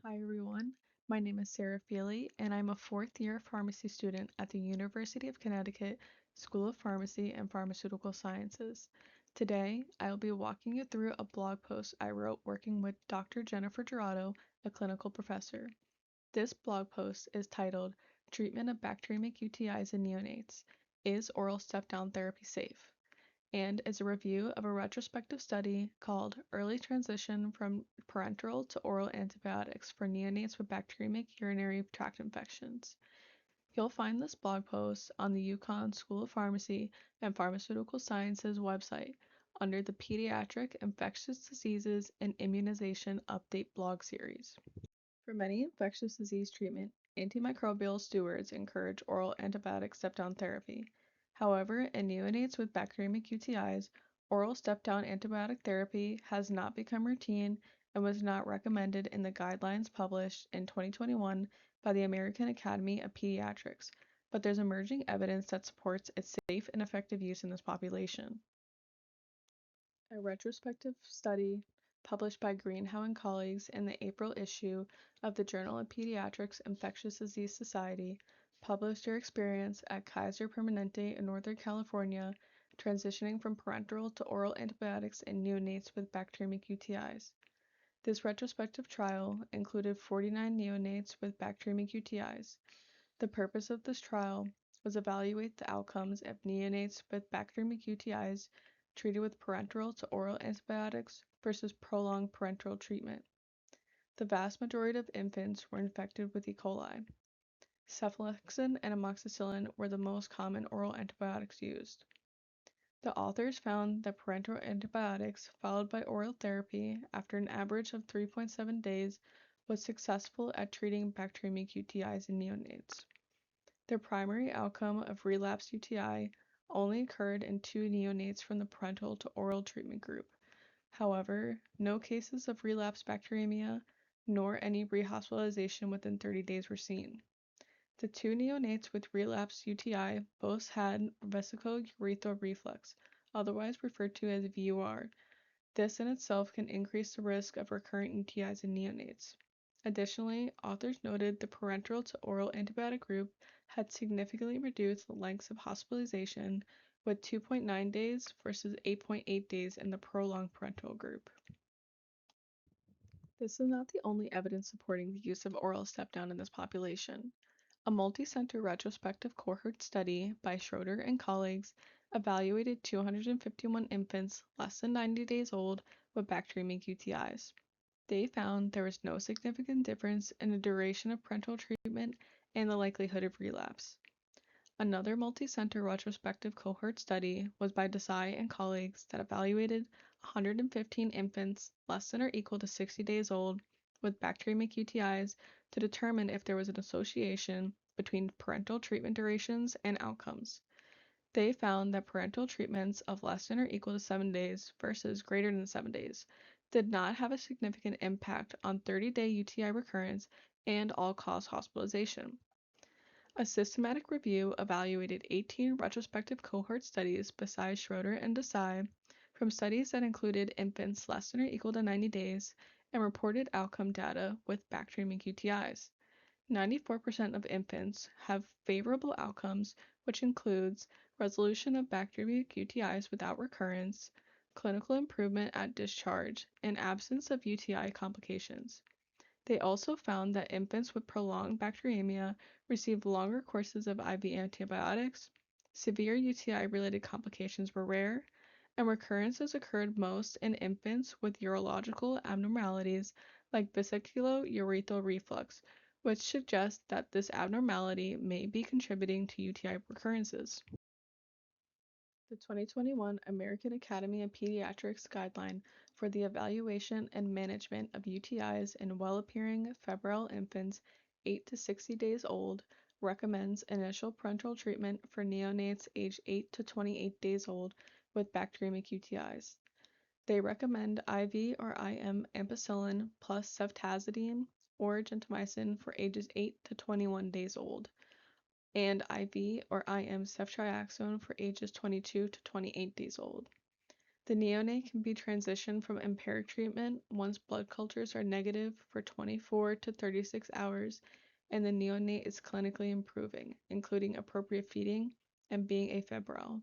Hi everyone, my name is Sarah Feeley and I'm a fourth year pharmacy student at the University of Connecticut School of Pharmacy and Pharmaceutical Sciences. Today, I will be walking you through a blog post I wrote working with Dr. Jennifer Gerardo, a clinical professor. This blog post is titled Treatment of Bacteremic UTIs in Neonates. Is oral step-down therapy safe? And is a review of a retrospective study called Early Transition from Parenteral to Oral Antibiotics for Neonates with Bacteremic Urinary Tract Infections. You'll find this blog post on the UConn School of Pharmacy and Pharmaceutical Sciences website under the Pediatric Infectious Diseases and Immunization Update blog series. For many infectious disease treatment, antimicrobial stewards encourage oral antibiotic step-down therapy. However, in neonates with bacteremic UTIs, oral step-down antibiotic therapy has not become routine and was not recommended in the guidelines published in 2021 by the American Academy of Pediatrics, but there's emerging evidence that supports its safe and effective use in this population. A retrospective study published by Greenhow and colleagues in the April issue of the Journal of Pediatrics Infectious Disease Society published their experience at Kaiser Permanente in Northern California transitioning from parenteral to oral antibiotics in neonates with bacteremic UTIs. This retrospective trial included 49 neonates with bacteremic UTIs. The purpose of this trial was evaluate the outcomes of neonates with bacteremic UTIs treated with parenteral to oral antibiotics versus prolonged parenteral treatment. The vast majority of infants were infected with E. coli. Cephalexin and amoxicillin were the most common oral antibiotics used. The authors found that parenteral antibiotics followed by oral therapy after an average of 3.7 days was successful at treating bacteremic UTIs in neonates. Their primary outcome of relapsed UTI only occurred in 2 neonates from the parenteral to oral treatment group. However, no cases of relapsed bacteremia nor any rehospitalization within 30 days were seen. The 2 neonates with relapsed UTI both had vesico-urethral reflux, otherwise referred to as VUR. This in itself can increase the risk of recurrent UTIs in neonates. Additionally, authors noted the parenteral to oral antibiotic group had significantly reduced the lengths of hospitalization with 2.9 days versus 8.8 days in the prolonged parenteral group. This is not the only evidence supporting the use of oral step-down in this population. A multi-center retrospective cohort study by Schroeder and colleagues evaluated 251 infants less than 90 days old with bacteremic UTIs. They found there was no significant difference in the duration of parenteral treatment and the likelihood of relapse. Another multi-center retrospective cohort study was by Desai and colleagues that evaluated 115 infants less than or equal to 60 days old with bacteremic UTIs to determine if there was an association between parenteral treatment durations and outcomes. They found that parenteral treatments of less than or equal to 7 days versus greater than 7 days did not have a significant impact on 30-day UTI recurrence and all-cause hospitalization. A systematic review evaluated 18 retrospective cohort studies besides Schroeder and Desai from studies that included infants less than or equal to 90 days and reported outcome data with bacteremic UTIs. 94% of infants have favorable outcomes, which includes resolution of bacteremic UTIs without recurrence, clinical improvement at discharge, and absence of UTI complications. They also found that infants with prolonged bacteremia received longer courses of IV antibiotics, severe UTI-related complications were rare, and recurrences occurred most in infants with urological abnormalities like vesiculo-urethral reflux, which suggests that this abnormality may be contributing to UTI recurrences. The 2021 American Academy of Pediatrics Guideline for the Evaluation and Management of UTIs in Well-Appearing Febrile Infants 8 to 60 days old recommends initial parenteral treatment for neonates aged 8 to 28 days old with bacteremic UTIs. They recommend IV or IM ampicillin plus ceftazidime or gentamicin for ages 8 to 21 days old, and IV or IM ceftriaxone for ages 22 to 28 days old. The neonate can be transitioned from empiric treatment once blood cultures are negative for 24 to 36 hours and the neonate is clinically improving, including appropriate feeding and being afebrile.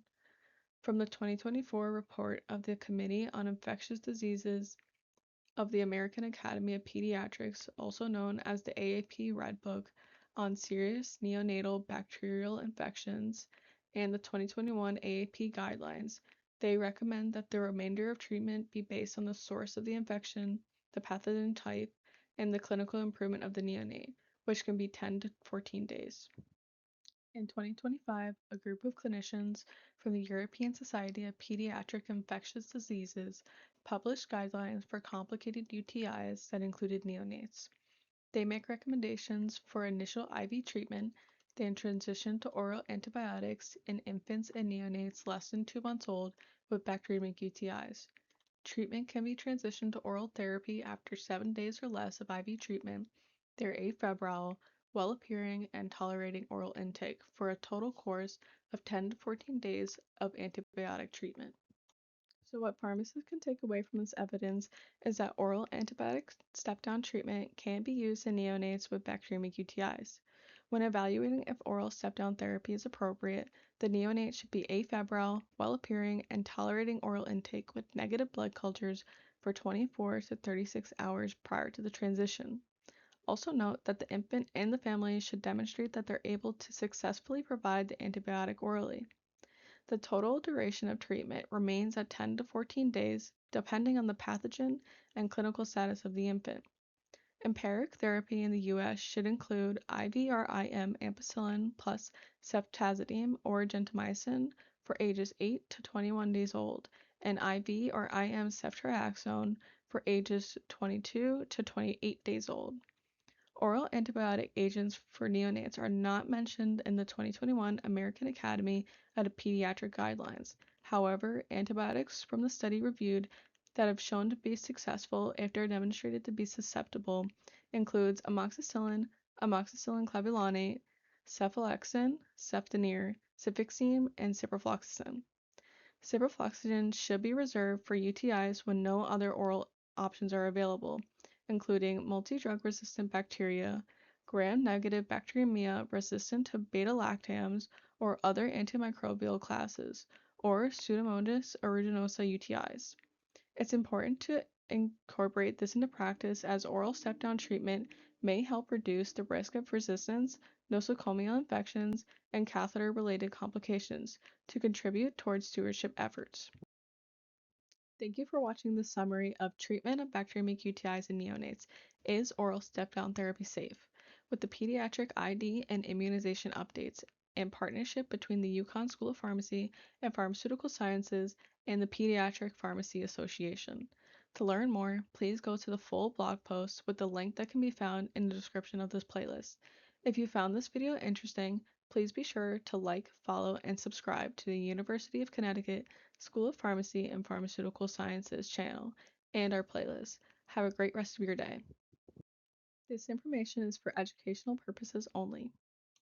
From the 2024 report of the Committee on Infectious Diseases of the American Academy of Pediatrics, also known as the AAP Red Book on Serious Neonatal Bacterial Infections, and the 2021 AAP Guidelines, they recommend that the remainder of treatment be based on the source of the infection, the pathogen type, and the clinical improvement of the neonate, which can be 10 to 14 days. In 2025, a group of clinicians from the European Society of Pediatric Infectious Diseases published guidelines for complicated UTIs that included neonates. They make recommendations for initial IV treatment, then transition to oral antibiotics in infants and neonates less than 2 months old with bacteremic UTIs. Treatment can be transitioned to oral therapy after 7 days or less of IV treatment. They're afebrile, well appearing, and tolerating oral intake for a total course of 10 to 14 days of antibiotic treatment. So, what pharmacists can take away from this evidence is that oral antibiotic step-down treatment can be used in neonates with bacteremic UTIs. When evaluating if oral step-down therapy is appropriate, the neonate should be afebrile, well-appearing, and tolerating oral intake with negative blood cultures for 24 to 36 hours prior to the transition. Also note that the infant and the family should demonstrate that they're able to successfully provide the antibiotic orally. The total duration of treatment remains at 10 to 14 days, depending on the pathogen and clinical status of the infant. Empiric therapy in the U.S. should include IV or IM ampicillin plus ceftazidime or gentamicin for ages 8 to 21 days old, and IV or IM ceftriaxone for ages 22 to 28 days old. Oral antibiotic agents for neonates are not mentioned in the 2021 American Academy of Pediatric Guidelines. However, antibiotics from the study reviewed that have shown to be successful if they're demonstrated to be susceptible includes amoxicillin, amoxicillin clavulanate, cephalexin, cefdinir, cefixime, and ciprofloxacin. Ciprofloxacin should be reserved for UTIs when no other oral options are available, including multi-drug resistant bacteria, gram-negative bacteremia resistant to beta-lactams or other antimicrobial classes, or Pseudomonas aeruginosa UTIs. It's important to incorporate this into practice as oral step-down treatment may help reduce the risk of resistance, nosocomial infections, and catheter-related complications to contribute towards stewardship efforts. Thank you for watching this summary of treatment of bacteremic UTIs in neonates. Is oral step-down therapy safe? With the pediatric ID and immunization updates in partnership between the UConn School of Pharmacy and Pharmaceutical Sciences and the Pediatric Pharmacy Association. To learn more, please go to the full blog post with the link that can be found in the description of this playlist. If you found this video interesting, please be sure to like, follow, and subscribe to the University of Connecticut School of Pharmacy and Pharmaceutical Sciences channel and our playlist. Have a great rest of your day. This information is for educational purposes only.